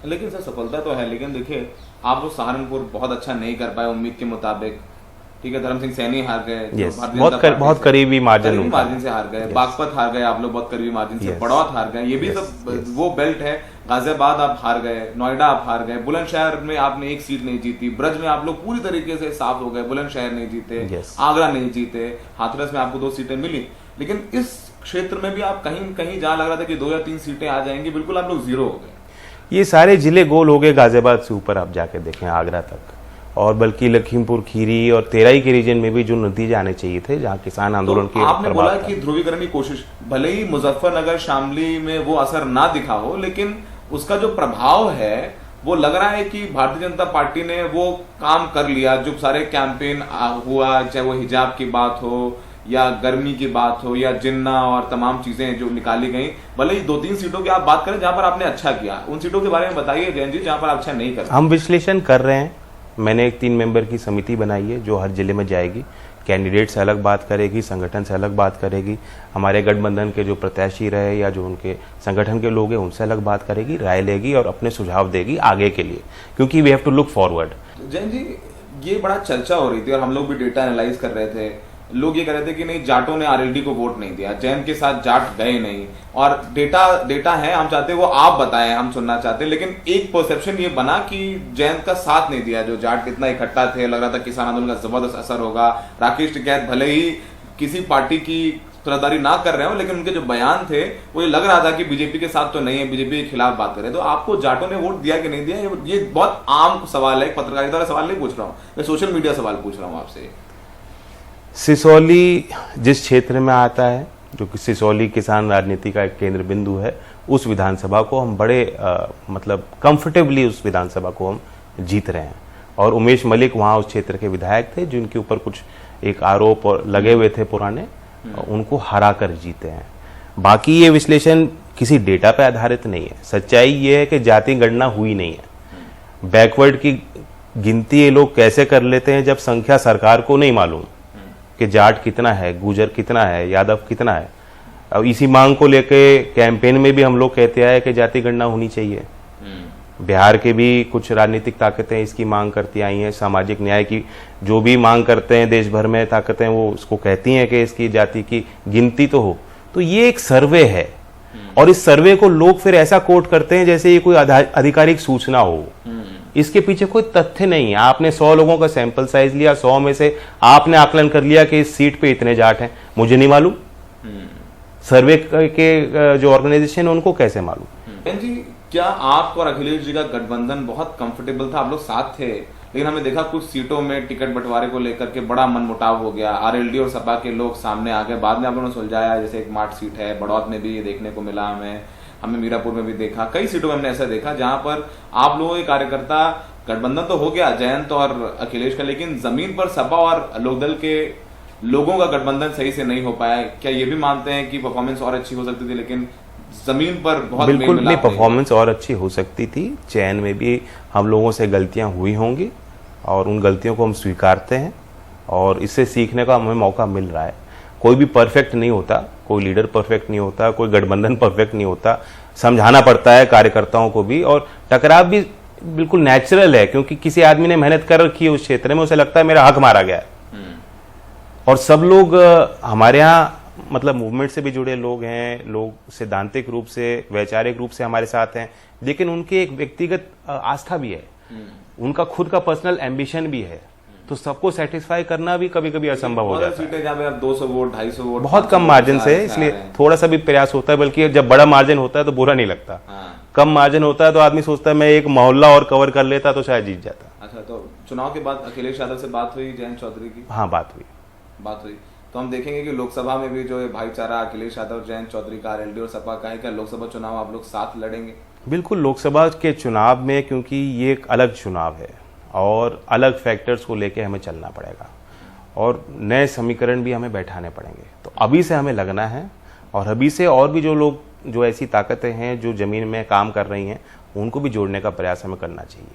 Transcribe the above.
लेकिन सर सफलता तो है, लेकिन देखिए आप लोग सहारनपुर बहुत अच्छा नहीं कर पाए उम्मीद के मुताबिक। ठीक है, धर्म सिंह सैनी हार गए, बहुत करीबी मार्जिन से हार गए। बागपत हार गए आप लोग बहुत करीबी मार्जिन से। बड़ौत हार गए, ये भी सब वो बेल्ट है। गाजियाबाद आप हार गए, नोएडा आप हार गए, बुलंदशहर में आपने एक सीट नहीं जीती, ब्रज में आप लोग पूरी तरीके से साफ हो गए, बुलंदशहर नहीं जीते, आगरा नहीं जीते, हाथरस में आपको 2 सीटें मिली। लेकिन इस क्षेत्र में भी आप कहीं कहीं जहां लग रहा था कि 2 या 3 सीटें आ जाएंगी, बिल्कुल आप लोग जीरो हो गए। ये सारे जिले गोल हो गए, गाजियाबाद से ऊपर आप जाके देखें आगरा तक, और बल्कि लखीमपुर खीरी और तेराई के रीजन में भी जो नतीजे आने चाहिए थे, जहां किसान आंदोलन तो आपने बोला कि ध्रुवीकरण की कोशिश, भले ही मुजफ्फरनगर शामली में वो असर ना दिखा हो, लेकिन उसका जो प्रभाव है वो लग रहा है कि भारतीय जनता पार्टी ने वो काम कर लिया। जो सारे कैंपेन हुआ, चाहे वो हिजाब की बात हो या गर्मी की बात हो या जिन्ना और तमाम चीजें जो निकाली गई, भले ही 2-3 सीटों की आप बात करें जहां पर आपने अच्छा किया, उन सीटों के बारे में बताइए जैन जी जहां पर आप अच्छा नहीं कर। हम विश्लेषण कर रहे हैं। मैंने एक 3 मेंबर की समिति बनाई है जो हर जिले में जाएगी, कैंडिडेट से अलग बात करेगी, संगठन से अलग बात करेगी, हमारे गठबंधन के जो प्रत्याशी रहे या जो उनके संगठन के लोग हैं उनसे अलग बात करेगी, राय लेगी और अपने सुझाव देगी आगे के लिए, क्योंकि we have to look forward. Jain ji, ये बड़ा चर्चा हो रही थी और हम लोग भी डेटा एनालाइज कर रहे थे। लोग ये कह रहे थे कि नहीं, जाटों ने आरएलडी को वोट नहीं दिया, जैन के साथ जाट गए नहीं, और डेटा है, हम चाहते वो आप बताएं, हम सुनना चाहते हैं। लेकिन एक परसेप्शन ये बना कि जैन का साथ नहीं दिया, जो जाट इतना इकट्ठा थे, लग रहा था किसान आंदोलन का जबरदस्त असर होगा। राकेश टिकैत भले ही किसी पार्टी की तरफदारी ना कर रहे हो, लेकिन उनके जो बयान थे वो ये लग रहा था कि बीजेपी के साथ तो नहीं है, बीजेपी के खिलाफ बात कर रहे हैं। तो आपको जाटों ने वोट दिया कि नहीं दिया, ये बहुत आम सवाल है, पत्रकारिता वाला सवाल नहीं पूछ रहा हूँ मैं, सोशल मीडिया सवाल पूछ रहा हूँ आपसे। सिसौली जिस क्षेत्र में आता है, जो कि सिसौली किसान राजनीति का एक केंद्र बिंदु है, उस विधानसभा को हम बड़े मतलब कंफर्टेबली उस विधानसभा को हम जीत रहे हैं। और उमेश मलिक वहाँ उस क्षेत्र के विधायक थे, जिनके ऊपर कुछ एक आरोप और लगे हुए थे पुराने, उनको हरा कर जीते हैं। बाकी ये विश्लेषण किसी डेटा पे आधारित नहीं है। सच्चाई ये है कि जाति गणना हुई नहीं है। बैकवर्ड की गिनती ये लोग कैसे कर लेते हैं जब संख्या सरकार को नहीं मालूम कि जाट कितना है, गुजर कितना है, यादव कितना है। अब इसी मांग को लेके कैंपेन में भी हम लोग कहते आए कि जाति गणना होनी चाहिए। बिहार के भी कुछ राजनीतिक ताकतें इसकी मांग करती आई हैं, सामाजिक न्याय की जो भी मांग करते हैं देश भर में ताकतें, वो उसको कहती हैं कि इसकी जाति की गिनती तो हो। तो ये एक सर्वे है, और इस सर्वे को लोग फिर ऐसा कोट करते हैं जैसे ये कोई आधिकारिक सूचना हो। इसके पीछे कोई तथ्य नहीं है। आपने 100 लोगों का सैंपल साइज लिया, 100 में से आपने आकलन कर लिया कि इस सीट पे इतने जाट हैं, मुझे नहीं मालूम, सर्वे के जो ऑर्गेनाइजेशन है उनको कैसे मालूम। जी, क्या आप और अखिलेश जी का गठबंधन बहुत कंफर्टेबल था, आप लोग साथ थे, लेकिन हमने देखा कुछ सीटों में टिकट बंटवारे को लेकर के बड़ा मनमुटाव हो गया, आरएलडी और सपा के लोग सामने आ गए, बाद में आप लोगों ने सुलझाया। जैसे एक मार्ट सीट है, बड़ौत में भी ये देखने को मिला, हमें मीरापुर में भी देखा, कई सीटों में हमने ऐसा देखा जहां पर आप लोगों के कार्यकर्ता, गठबंधन तो हो गया जयंत और अखिलेश का, लेकिन जमीन पर सपा और लोकदल के लोगों का गठबंधन सही से नहीं हो पाया। क्या ये भी मानते हैं कि परफॉर्मेंस और अच्छी हो सकती थी, लेकिन जमीन पर बहुत बिल्कुल नहीं, परफॉर्मेंस और अच्छी हो सकती थी। चयन में भी हम लोगों से गलतियां हुई होंगी और उन गलतियों को हम स्वीकारते हैं और इससे सीखने का हमें मौका मिल रहा है। कोई भी परफेक्ट नहीं होता, कोई लीडर परफेक्ट नहीं होता, कोई गठबंधन परफेक्ट नहीं होता, समझाना पड़ता है कार्यकर्ताओं को भी, और टकराव भी बिल्कुल नेचुरल है, क्योंकि किसी आदमी ने मेहनत कर रखी है उस क्षेत्र में, उसे लगता है मेरा हक मारा गया है। और सब लोग हमारे यहाँ मतलब मूवमेंट से भी जुड़े लोग हैं, लोग सिद्धांतिक रूप से, वैचारिक रूप से हमारे साथ हैं, लेकिन उनकी एक व्यक्तिगत आस्था भी है, उनका खुद का पर्सनल एम्बिशन भी है। तो सबको सेटिस्फाई करना भी कभी कभी असंभव हो जाता है। जहाँ पे आप 200 वोट 250 वोट बहुत कम मार्जिन से, इसलिए थोड़ा सा भी प्रयास होता है, बल्कि जब बड़ा मार्जिन होता है तो बुरा नहीं लगता। कम मार्जिन होता है तो आदमी सोचता है मैं एक मोहल्ला और कवर कर लेता तो शायद जीत जाता। अच्छा, तो चुनाव के बाद अखिलेश यादव से बात हुई जयंत चौधरी की? हाँ, बात हुई। तो हम देखेंगे कि लोकसभा में भी जो भाईचारा अखिलेश यादव जयंत चौधरी का, आरएलडी और सपा का है, क्या लोकसभा चुनाव आप लोग साथ लड़ेंगे? बिल्कुल, लोकसभा के चुनाव में, क्योंकि ये एक अलग चुनाव है और अलग फैक्टर्स को लेके हमें चलना पड़ेगा और नए समीकरण भी हमें बैठाने पड़ेंगे। तो अभी से हमें लगना है, और अभी से और भी जो लोग, जो ऐसी ताकतें हैं जो जमीन में काम कर रही हैं, उनको भी जोड़ने का प्रयास हमें करना चाहिए।